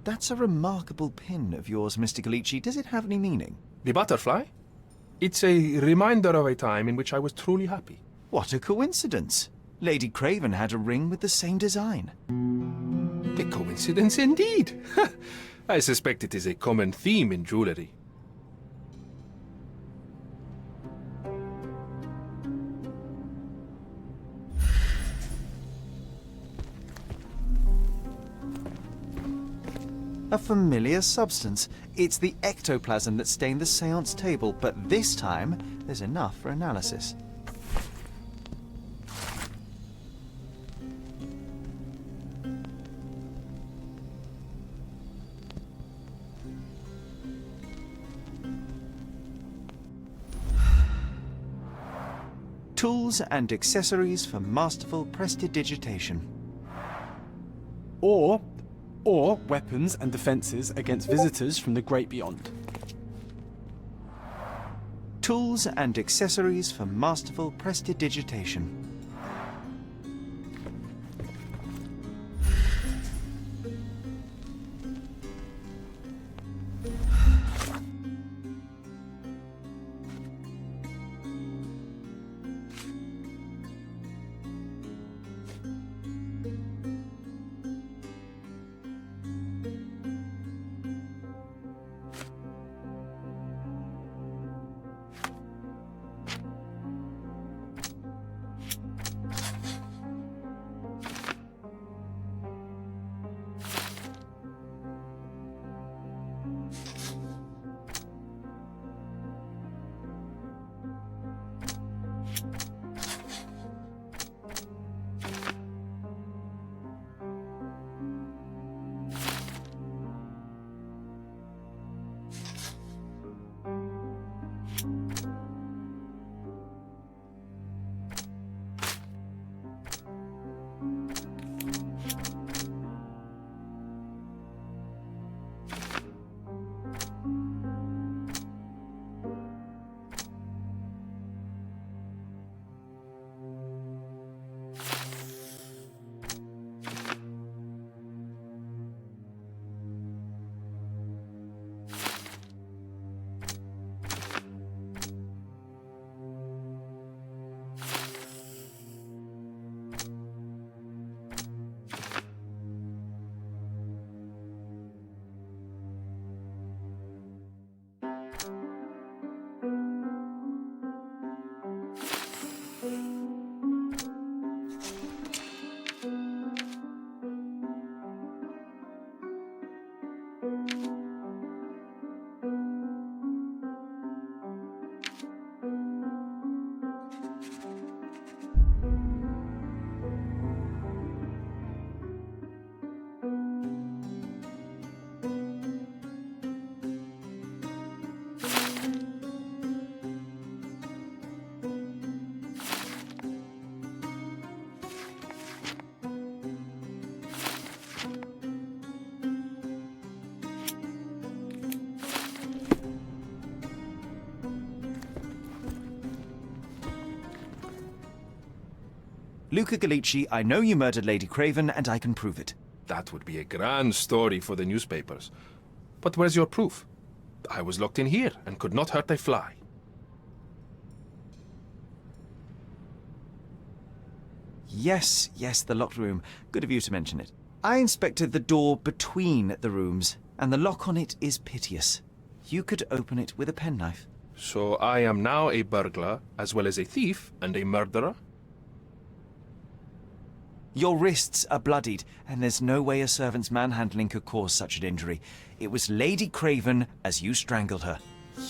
That's a remarkable pin of yours, Mr. Galici. Does it have any meaning? The butterfly? It's a reminder of a time in which I was truly happy. What a coincidence. Lady Craven had a ring with the same design. A coincidence indeed. I suspect it is a common theme in jewelry. A familiar substance. It's the ectoplasm that stained the seance table, but this time, there's enough for analysis. Tools and accessories for masterful prestidigitation. Or weapons and defences against visitors from the great beyond. Tools and accessories for masterful prestidigitation. Luca Gallici, I know you murdered Lady Craven, and I can prove it. That would be a grand story for the newspapers. But where's your proof? I was locked in here and could not hurt a fly. Yes, the locked room. Good of you to mention it. I inspected the door between the rooms, and the lock on it is piteous. You could open it with a penknife. So I am now a burglar, as well as a thief and a murderer? Your wrists are bloodied, and there's no way a servant's manhandling could cause such an injury. It was Lady Craven as you strangled her.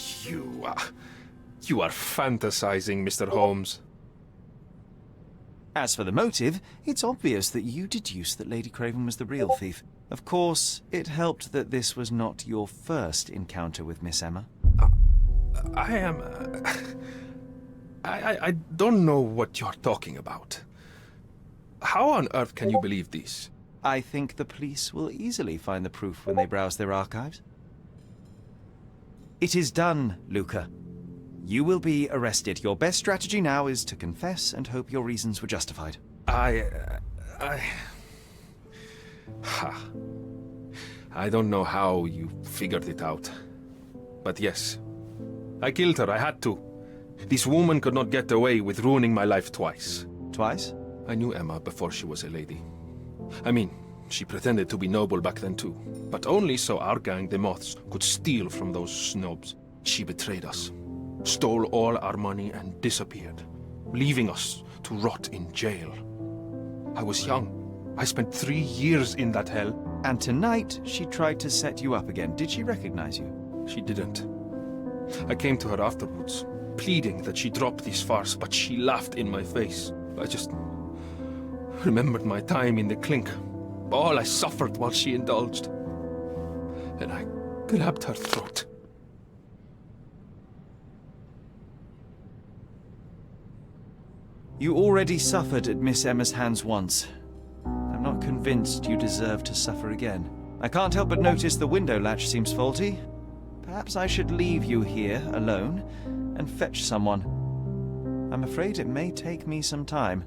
You are fantasizing, Mr. Holmes. As for the motive, it's obvious that you deduced that Lady Craven was the real thief. Of course, it helped that this was not your first encounter with Miss Emma. I don't know what you're talking about. How on earth can you believe this? I think the police will easily find the proof when they browse their archives. It is done, Luca. You will be arrested. Your best strategy now is to confess and hope your reasons were justified. I don't know how you figured it out. But yes, I killed her. I had to. This woman could not get away with ruining my life twice. Twice? I knew Emma before she was a lady. I mean, she pretended to be noble back then too. But only so our gang, the Moths, could steal from those snobs. She betrayed us, stole all our money and disappeared, leaving us to rot in jail. I was young. I spent 3 years in that hell. And tonight, she tried to set you up again. Did she recognize you? She didn't. I came to her afterwards, pleading that she drop this farce, but she laughed in my face. I just remembered my time in the clink, all I suffered while she indulged. And I grabbed her throat. You already suffered at Miss Emma's hands once. I'm not convinced you deserve to suffer again. I can't help but notice the window latch seems faulty. Perhaps I should leave you here alone and fetch someone. I'm afraid it may take me some time.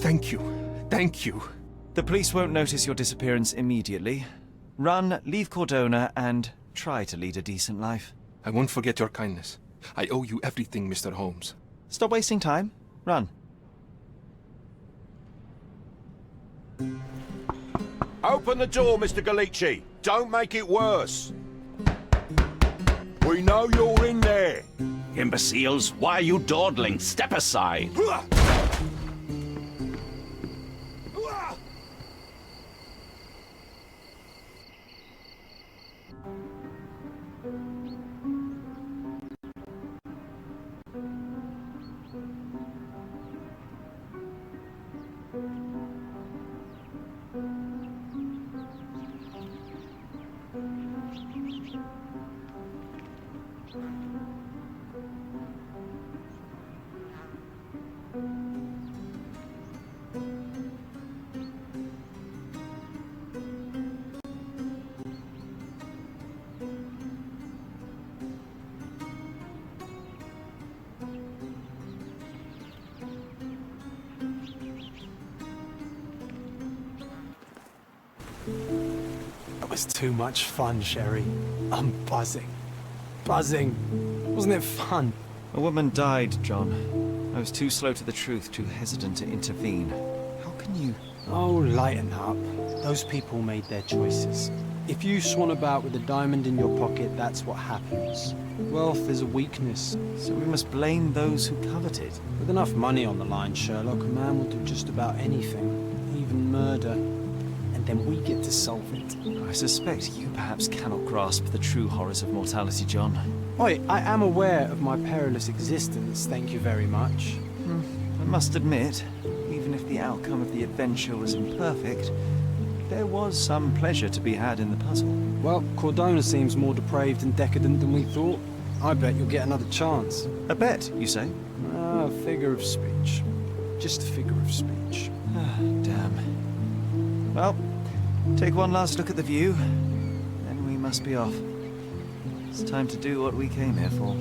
Thank you. Thank you. The police won't notice your disappearance immediately. Run, leave Cordona, and try to lead a decent life. I won't forget your kindness. I owe you everything, Mr. Holmes. Stop wasting time. Run. Open the door, Mr. Gallici. Don't make it worse. We know you're in there. Imbeciles, why are you dawdling? Step aside. That was too much fun, Sherry. I'm buzzing. Buzzing. Wasn't it fun? A woman died, John. I was too slow to the truth, too hesitant to intervene. How can you... Oh, lighten up. Those people made their choices. If you swan about with a diamond in your pocket, that's what happens. Wealth is a weakness. So we must blame those who covet it. With enough money on the line, Sherlock, a man will do just about anything. Even murder. And then we get to solve it. I suspect you perhaps cannot grasp the true horrors of mortality, John. Oi, I am aware of my perilous existence, thank you very much. I must admit, even if the outcome of the adventure was imperfect, there was some pleasure to be had in the puzzle. Well, Cordona seems more depraved and decadent than we thought. I bet you'll get another chance. A bet, you say? A figure of speech. Just a figure of speech. Damn. Well, take one last look at the view, then we must be off. It's time to do what we came here for.